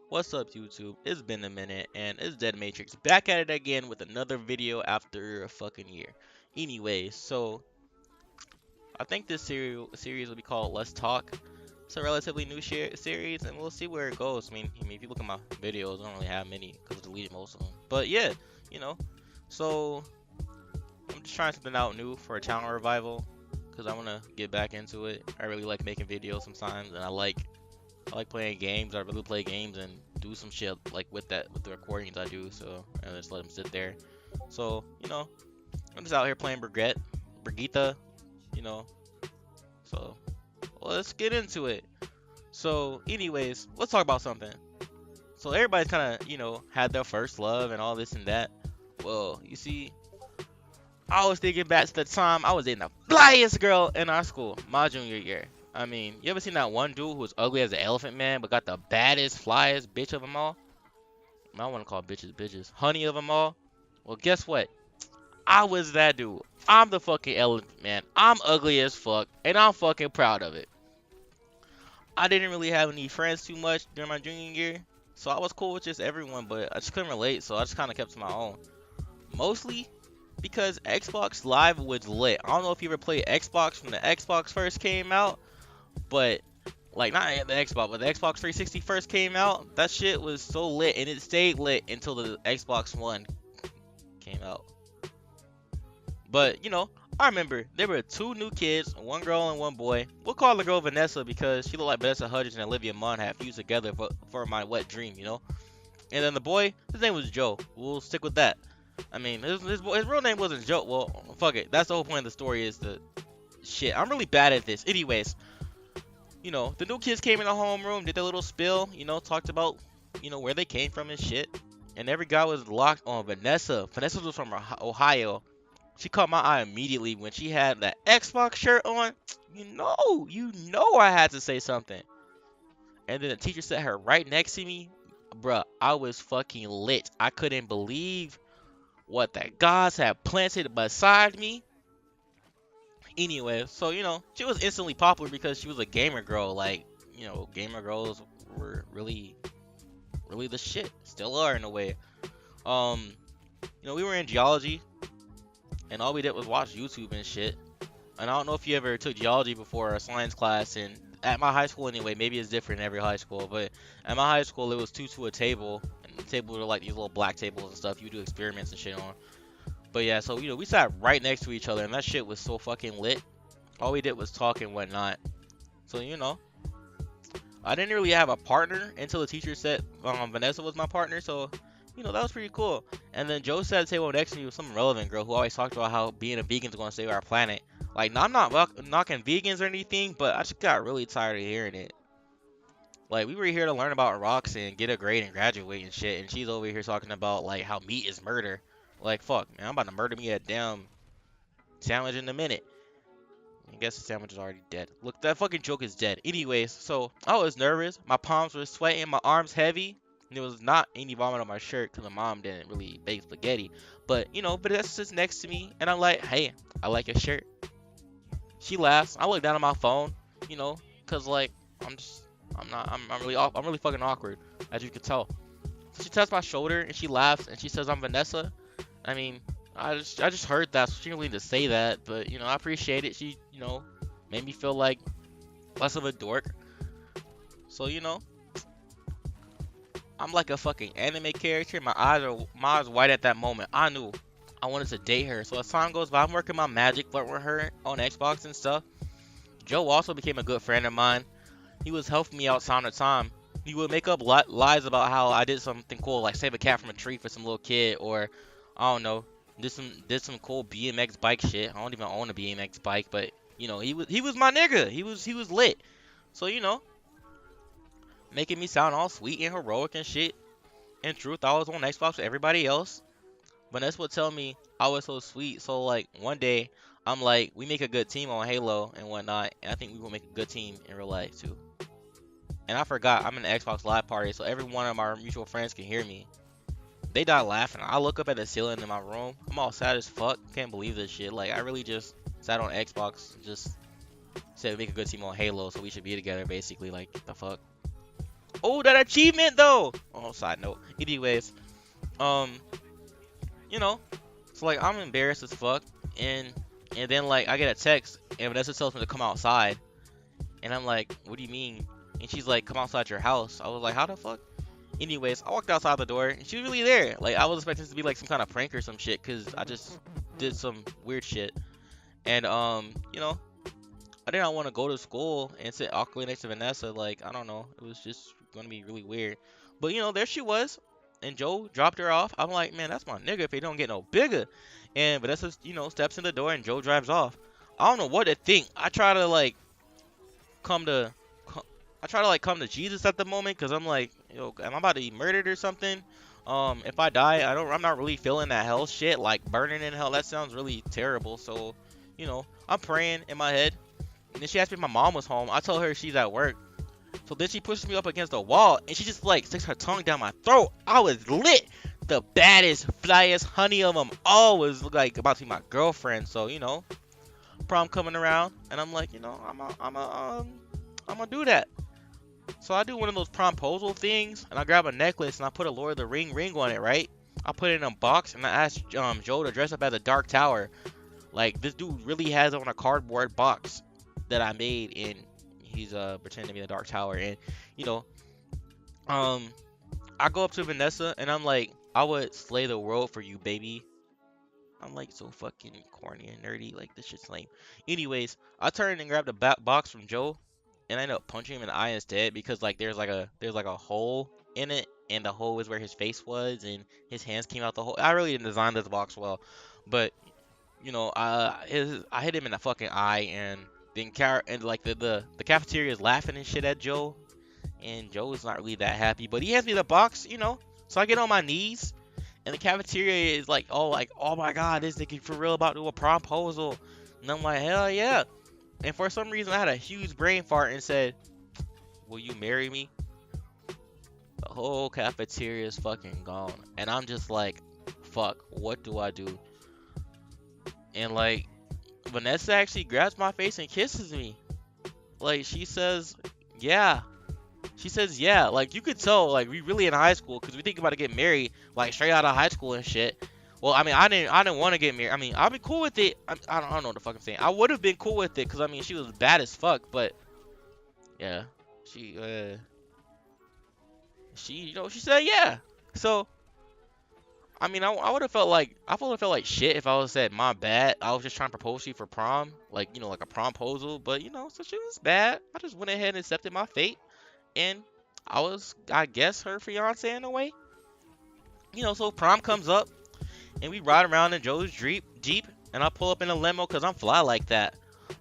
What's up, YouTube? It's been a minute, and it's Dead Matrix back at it again with another video after a fucking year. Anyways, so I think this series will be called Let's Talk. It's a relatively new series, and we'll see where it goes. I mean, if you look at my videos, I don't really have many because I deleted most of them. But yeah, you know, so I'm just trying something out new for a channel revival because I want to get back into it. I really like making videos sometimes, and I like playing games. I really play games and do some shit like with the recordings I do. So I just let them sit there. So I'm just out here playing Brigitte. You know. So let's get into it. So anyways, let's talk about something. So everybody's kind of had their first love and all this and that. Well, you see, I was thinking back to the time I was dating the flyest girl in our school, my junior year. I mean, you ever seen that one dude who was ugly as an elephant man, but got the baddest, flyest bitch of them all? I want to call bitches bitches. Honey of them all. Well, guess what? I was that dude. I'm the fucking elephant man. I'm ugly as fuck, and I'm fucking proud of it. I didn't really have any friends too much during my junior year, so I was cool with just everyone, but I just couldn't relate, so I just kind of kept to my own. Mostly because Xbox Live was lit. I don't know if you ever played Xbox when the Xbox first came out, but like not the Xbox, but the Xbox 360 first came out. That shit was so lit, and it stayed lit until the Xbox One came out. But I remember there were two new kids, one girl and one boy. We'll call the girl Vanessa because she looked like Vanessa Hudgens and Olivia Munn had fused together for my wet dream. And then the boy, his name was Joe. We'll stick with that. I mean, his real name wasn't Joe. Well, fuck it. That's the whole point of the story is the shit. I'm really bad at this. Anyways, the new kids came in the homeroom, did their little spill, talked about, where they came from and shit. And every guy was locked on Vanessa. Vanessa was from Ohio. She caught my eye immediately when she had that Xbox shirt on. You know I had to say something. And then the teacher sat her right next to me. Bruh, I was fucking lit. I couldn't believe what the gods had planted beside me. Anyway, so she was instantly popular because she was a gamer girl. Like, gamer girls were really, really the shit. Still are in a way. Um, we were in geology, and all we did was watch YouTube and shit. And I don't know if you ever took geology before a science class, and at my high school anyway, maybe it's different in every high school, but at my high school it was two to a table, and the tables were like these little black tables and stuff you do experiments and shit on. But yeah, so we sat right next to each other, and that shit was so fucking lit. All we did was talk and whatnot. So I didn't really have a partner until the teacher said Vanessa was my partner. So that was pretty cool. And then Joe sat at the table next to me with some relevant girl who always talked about how being a vegan is going to save our planet. Like, I'm not knocking vegans or anything, but I just got really tired of hearing it. Like, we were here to learn about rocks and get a grade and graduate and shit, and she's over here talking about like how meat is murder. Like, fuck, man, I'm about to murder me a damn sandwich in a minute. I guess the sandwich is already dead. Look, that fucking joke is dead. Anyways, so I was nervous. My palms were sweating. My arms heavy. And there was not any vomit on my shirt because my mom didn't really bake spaghetti. But, but that's just next to me. And I'm like, hey, I like your shirt. She laughs. I look down at my phone, because, like, I'm really fucking awkward, as you can tell. So she taps my shoulder and she laughs and she says I'm Vanessa. I mean, I just heard that, so she didn't really need to say that, but I appreciate it. She, made me feel like less of a dork. So, I'm like a fucking anime character. My eyes wide at that moment. I knew I wanted to date her. So as time goes by, I'm working my magic, flirting with her on Xbox and stuff. Joe also became a good friend of mine. He was helping me out time to time. He would make up lies about how I did something cool, like save a cat from a tree for some little kid, or I don't know, did some cool BMX bike shit. I don't even own a BMX bike, but he was my nigga. He was lit. So making me sound all sweet and heroic and shit. In truth, I was on Xbox with everybody else. Vanessa would tell me I was so sweet. So like one day, I'm like, we make a good team on Halo and whatnot, and I think we will make a good team in real life too. And I forgot I'm in the Xbox Live party, so every one of our mutual friends can hear me. They die laughing. I look up at the ceiling in my room. I'm all sad as fuck. Can't believe this shit. Like, I really just sat on Xbox and just said we make a good team on Halo, so we should be together, basically. Like, the fuck. Oh, that achievement though. Oh, side note. Anyways, um, you know, so like I'm embarrassed as fuck, and then like I get a text, and Vanessa tells me to come outside, and I'm like, what do you mean? And she's like, come outside your house. I was like, how the fuck? Anyways, I walked outside the door, and she was really there. Like I was expecting this to be like some kind of prank or some shit, cause I just did some weird shit, and you know, I did not want to go to school and sit awkwardly next to Vanessa. Like, I don't know. It was just going to be really weird. But, you know, there she was. And Joe dropped her off. I'm like, man, that's my nigga if he don't get no bigger. And Vanessa, you know, steps in the door and Joe drives off. I don't know what to think. I try to, like, come to... I try to, like, come to Jesus at the moment. Because I'm like, yo, am I about to be murdered or something? If I die, I'm not really feeling that hell shit. Like, burning in hell, that sounds really terrible. So, you know, I'm praying in my head. And then she asked me if my mom was home. I told her she's at work. So then she pushes me up against the wall and she just like sticks her tongue down my throat. I was lit. The baddest, flyest honey of them all was like about to be my girlfriend. So, you know, prom coming around and I'm like, you know, I'm gonna do that. So I do one of those promposal things and I grab a necklace and I put a Lord of the ring on it, right? I put it in a box and I asked Joe to dress up as a Dark Tower. Like this dude really has it on a cardboard box that I made, and he's pretending to be the Dark Tower. And you know, I go up to Vanessa and I'm like, I would slay the world for you, baby. I'm like so fucking corny and nerdy, like this shit's lame. Anyways, I turned and grabbed a box from Joe, and I ended up punching him in the eye instead because like there's like a hole in it, and the hole is where his face was, and his hands came out the hole. I really didn't design this box well, but you know, I hit him in the fucking eye, and then like the cafeteria is laughing and shit at Joe, and Joe is not really that happy, but he hands me the box, you know. So I get on my knees, and the cafeteria is like, oh my god, this nigga for real about to do a promposal, and I'm like, hell yeah. And for some reason, I had a huge brain fart and said, will you marry me? The whole cafeteria is fucking gone, and I'm just like, fuck, what do I do? And like, Vanessa actually grabs my face and kisses me. Like, she says, yeah. She says, yeah. Like, you could tell, like, we really in high school because we think about to get married, like, straight out of high school and shit. Well, I mean, I didn't want to get married. I mean, I'd be cool with it. I don't know what the fuck I'm saying. I would have been cool with it because, I mean, she was bad as fuck. But, yeah. You know, she said, yeah. So, I mean, I would have felt like shit if I would have said my bad. I was just trying to propose to you for prom, like you know, like a promposal. But you know, so she was bad. I just went ahead and accepted my fate, and I was, I guess, her fiance in a way. You know, so prom comes up, and we ride around in Joe's Jeep, and I pull up in a limo because I'm fly like that.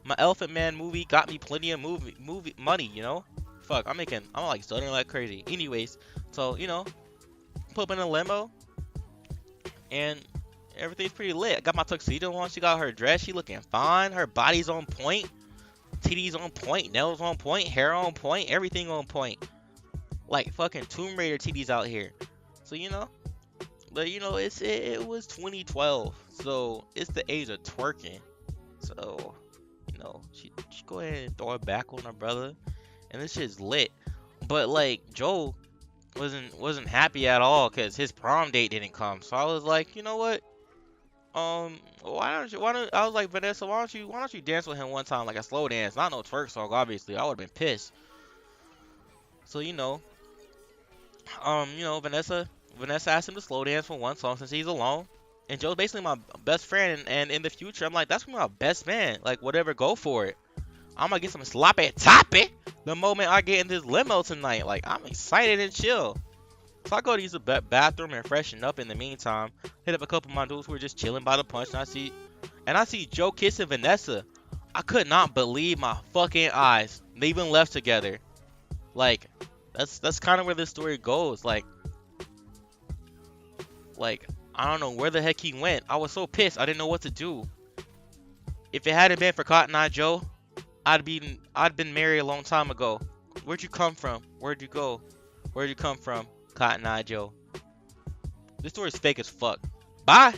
My Elephant Man movie got me plenty of movie money. You know, fuck, I'm like stuttering like crazy. Anyways, so you know, pull up in a limo. And everything's pretty lit. I got my tuxedo on. She got her dress. She looking fine. Her body's on point. Titties on point. Nails on point. Hair on point. Everything on point. Like fucking Tomb Raider titties out here. So, you know. But, you know, it was 2012. So, it's the age of twerking. So, you know, she go ahead and throw it back on her brother. And this shit's lit. But, like, Joe wasn't happy at all because his prom date didn't come. So I was like, you know what? Why don't I was like, Vanessa, why don't you dance with him one time, like a slow dance, not no twerk song, obviously. I would have been pissed. So you know, Vanessa asked him to slow dance for one song since he's alone. And Joe's basically my best friend, and in the future, I'm like, that's gonna be my best man. Like, whatever, go for it. I'm gonna get some sloppy toppy the moment I get in this limo tonight. Like, I'm excited and chill. So I go to use the bathroom and freshen up in the meantime. Hit up a couple of my dudes who were just chilling by the punch, and I see Joe kissing Vanessa. I could not believe my fucking eyes. They even left together. Like, that's kind of where this story goes. Like, I don't know where the heck he went. I was so pissed. I didn't know what to do. If it hadn't been for Cotton Eye Joe, I'd been married a long time ago. Where'd you come from? Where'd you go? Where'd you come from, Cotton Eye Joe? This story's fake as fuck. Bye.